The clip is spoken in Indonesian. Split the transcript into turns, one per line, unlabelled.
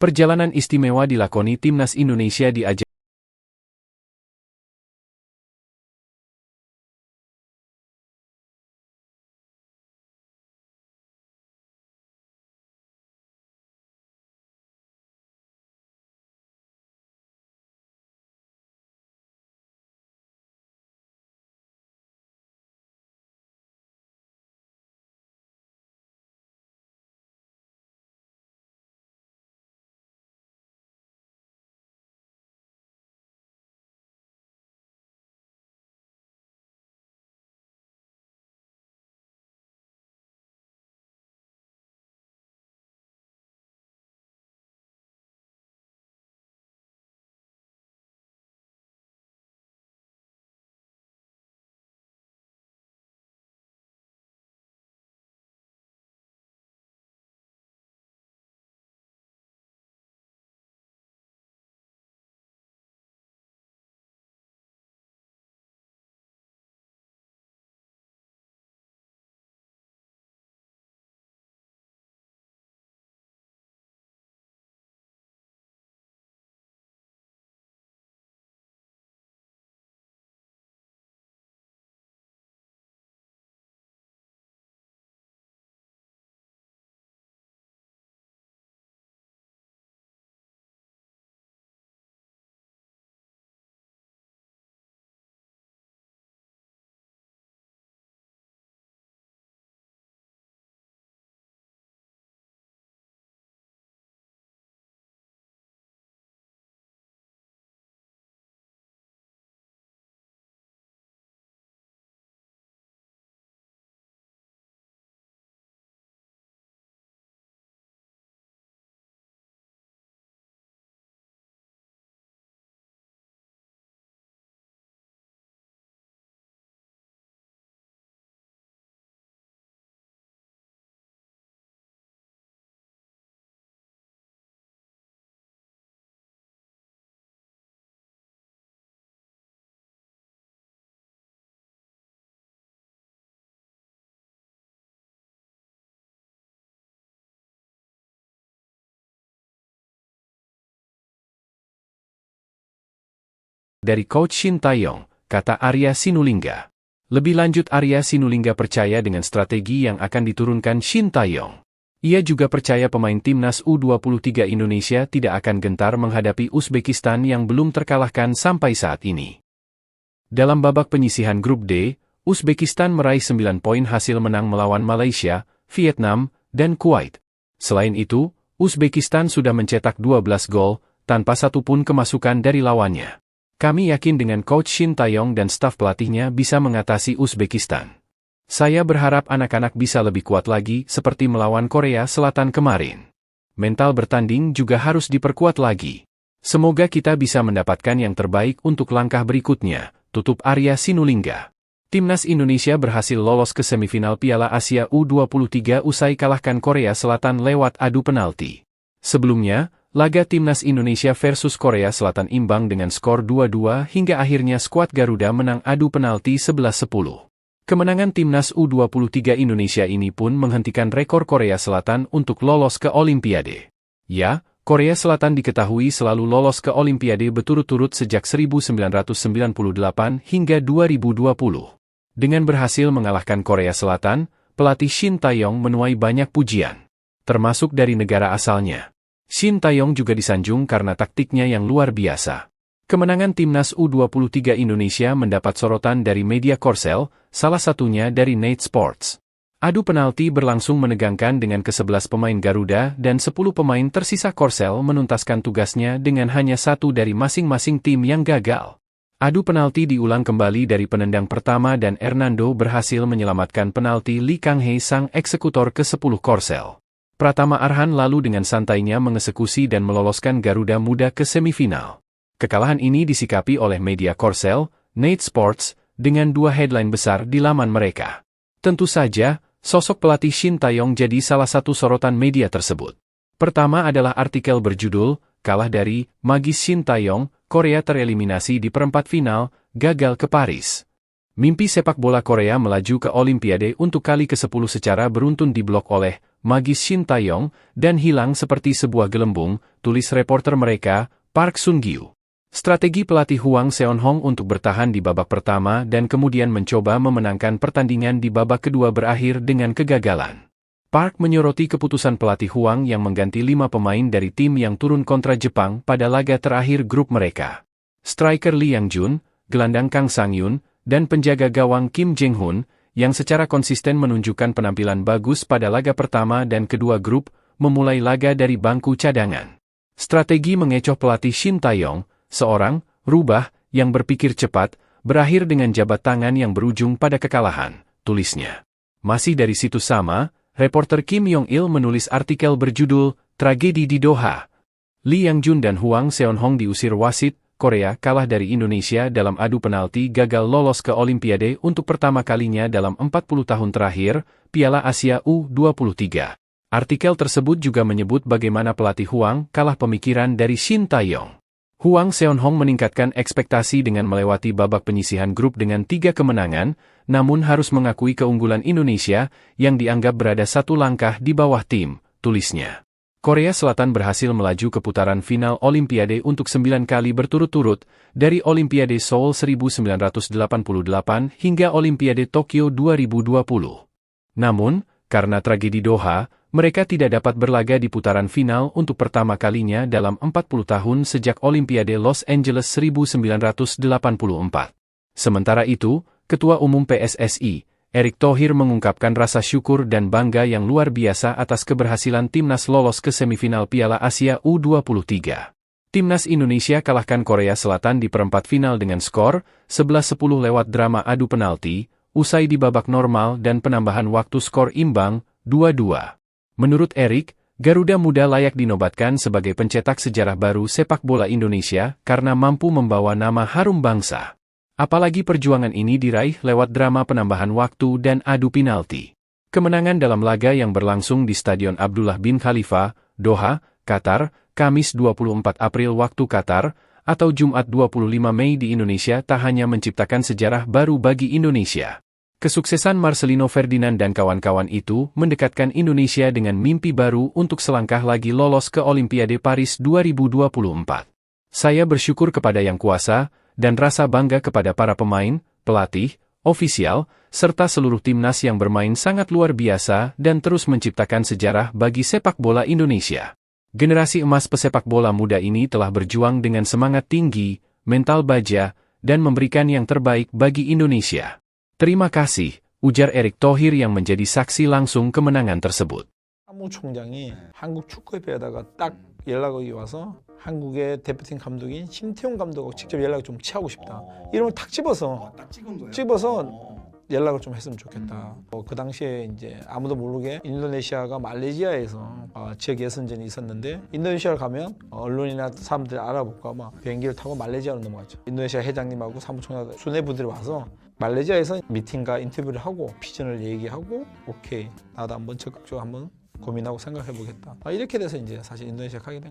Perjalanan istimewa dilakoni timnas Indonesia di ajang dari Coach Shin Tae-yong, kata Arya Sinulinga. Lebih lanjut, Arya Sinulinga percaya dengan strategi yang akan diturunkan Shin Tae-yong. Ia juga percaya pemain timnas U23 Indonesia tidak akan gentar menghadapi Uzbekistan yang belum terkalahkan sampai saat ini. Dalam babak penyisihan grup D, Uzbekistan meraih 9 poin hasil menang melawan Malaysia, Vietnam, dan Kuwait. Selain itu, Uzbekistan sudah mencetak 12 gol, tanpa satupun kemasukan dari lawannya. Kami yakin dengan Coach Shin Tae-yong dan staf pelatihnya bisa mengatasi Uzbekistan. Saya berharap anak-anak bisa lebih kuat lagi seperti melawan Korea Selatan kemarin. Mental bertanding juga harus diperkuat lagi. Semoga kita bisa mendapatkan yang terbaik untuk langkah berikutnya, tutup Arya Sinulinga. Timnas Indonesia berhasil lolos ke semifinal Piala Asia U23 usai kalahkan Korea Selatan lewat adu penalti. Sebelumnya, laga Timnas Indonesia versus Korea Selatan imbang dengan skor 2-2 hingga akhirnya skuad Garuda menang adu penalti 11-10. Kemenangan Timnas U23 Indonesia ini pun menghentikan rekor Korea Selatan untuk lolos ke Olimpiade. Ya, Korea Selatan diketahui selalu lolos ke Olimpiade berturut-turut sejak 1998 hingga 2020. Dengan berhasil mengalahkan Korea Selatan, pelatih Shin Tae-yong menuai banyak pujian, termasuk dari negara asalnya. Shin Tae-yong juga disanjung karena taktiknya yang luar biasa. Kemenangan Timnas U23 Indonesia mendapat sorotan dari media Korsel, salah satunya dari Night Sports. Adu penalti berlangsung menegangkan dengan ke-11 pemain Garuda dan 10 pemain tersisa Korsel menuntaskan tugasnya dengan hanya satu dari masing-masing tim yang gagal. Adu penalti diulang kembali dari penendang pertama dan Hernando berhasil menyelamatkan penalti Lee Kang-hee sang eksekutor ke-10 Korsel. Pratama Arhan lalu dengan santainya mengeksekusi dan meloloskan Garuda Muda ke semifinal. Kekalahan ini disikapi oleh media Korsel, Night Sports, dengan dua headline besar di laman mereka. Tentu saja, sosok pelatih Shin Tae-yong jadi salah satu sorotan media tersebut. Pertama adalah artikel berjudul, kalah dari Magis Shin Tae-yong, Korea tereliminasi di perempat final, gagal ke Paris. Mimpi sepak bola Korea melaju ke Olimpiade untuk kali ke-10 secara beruntun diblok oleh magis Shin Tae-yong, dan hilang seperti sebuah gelembung, tulis reporter mereka, Park Sun-gyu. Strategi pelatih Hwang Seon-hong untuk bertahan di babak pertama dan kemudian mencoba memenangkan pertandingan di babak kedua berakhir dengan kegagalan. Park menyoroti keputusan pelatih Hwang yang mengganti 5 pemain dari tim yang turun kontra Jepang pada laga terakhir grup mereka. Striker Lee Yang-jun, gelandang Kang Sang-yun, dan penjaga gawang Kim Jeng-hun, yang secara konsisten menunjukkan penampilan bagus pada laga pertama dan kedua grup, memulai laga dari bangku cadangan. Strategi mengecoh pelatih Shin Tae-yong, seorang rubah yang berpikir cepat, berakhir dengan jabat tangan yang berujung pada kekalahan, tulisnya. Masih dari situs sama, reporter Kim Yong-il menulis artikel berjudul Tragedi di Doha. Lee Yang-jun dan Hwang Seon-hong diusir wasit, Korea kalah dari Indonesia dalam adu penalti gagal lolos ke Olimpiade untuk pertama kalinya dalam 40 tahun terakhir, Piala Asia U23. Artikel tersebut juga menyebut bagaimana pelatih Hwang kalah pemikiran dari Shin Tae-yong. Hwang Seon-hong meningkatkan ekspektasi dengan melewati babak penyisihan grup dengan 3 kemenangan, namun harus mengakui keunggulan Indonesia yang dianggap berada satu langkah di bawah tim, tulisnya. Korea Selatan berhasil melaju ke putaran final Olimpiade untuk 9 kali berturut-turut, dari Olimpiade Seoul 1988 hingga Olimpiade Tokyo 2020. Namun, karena tragedi Doha, mereka tidak dapat berlaga di putaran final untuk pertama kalinya dalam 40 tahun sejak Olimpiade Los Angeles 1984. Sementara itu, Ketua Umum PSSI, Erick Thohir mengungkapkan rasa syukur dan bangga yang luar biasa atas keberhasilan timnas lolos ke semifinal Piala Asia U23. Timnas Indonesia kalahkan Korea Selatan di perempat final dengan skor 11-10 lewat drama adu penalti, usai di babak normal dan penambahan waktu skor imbang, 2-2. Menurut Erick, Garuda Muda layak dinobatkan sebagai pencetak sejarah baru sepak bola Indonesia karena mampu membawa nama harum bangsa. Apalagi perjuangan ini diraih lewat drama penambahan waktu dan adu penalti. Kemenangan dalam laga yang berlangsung di Stadion Abdullah bin Khalifa, Doha, Qatar, Kamis 24 April waktu Qatar, atau Jumat 25 Mei di Indonesia tak hanya menciptakan sejarah baru bagi Indonesia. Kesuksesan Marcelino Ferdinand dan kawan-kawan itu mendekatkan Indonesia dengan mimpi baru untuk selangkah lagi lolos ke Olimpiade Paris 2024. Saya bersyukur kepada Yang Kuasa, dan rasa bangga kepada para pemain, pelatih, ofisial, serta seluruh timnas yang bermain sangat luar biasa dan terus menciptakan sejarah bagi sepak bola Indonesia. Generasi emas pesepak bola muda ini telah berjuang dengan semangat tinggi, mental baja, dan memberikan yang terbaik bagi Indonesia. Terima kasih, ujar Erick Thohir yang menjadi saksi langsung kemenangan tersebut.
사무총장이 한국 축구협회에다가 딱 연락이 와서 한국의 대표팀 감독인 심태용 감독하고 직접 연락을 좀 취하고 싶다. 이름을 탁 집어서 연락을 좀 했으면 좋겠다. 그 당시에 이제 아무도 모르게 인도네시아가 말레이시아에서 지역 예선전이 있었는데 인도네시아를 가면 언론이나 사람들이 알아볼까 봐 비행기를 타고 말레이시아로 넘어갔죠. 인도네시아 회장님하고 사무총장 수뇌부들이 와서 말레이시아에서 미팅과 인터뷰를 하고 비전을 얘기하고 오케이 나도 한번 적극적으로 한번 고민하고 생각해보겠다. 이렇게 돼서 이제 사실 인도네시아 가게 된 거예요.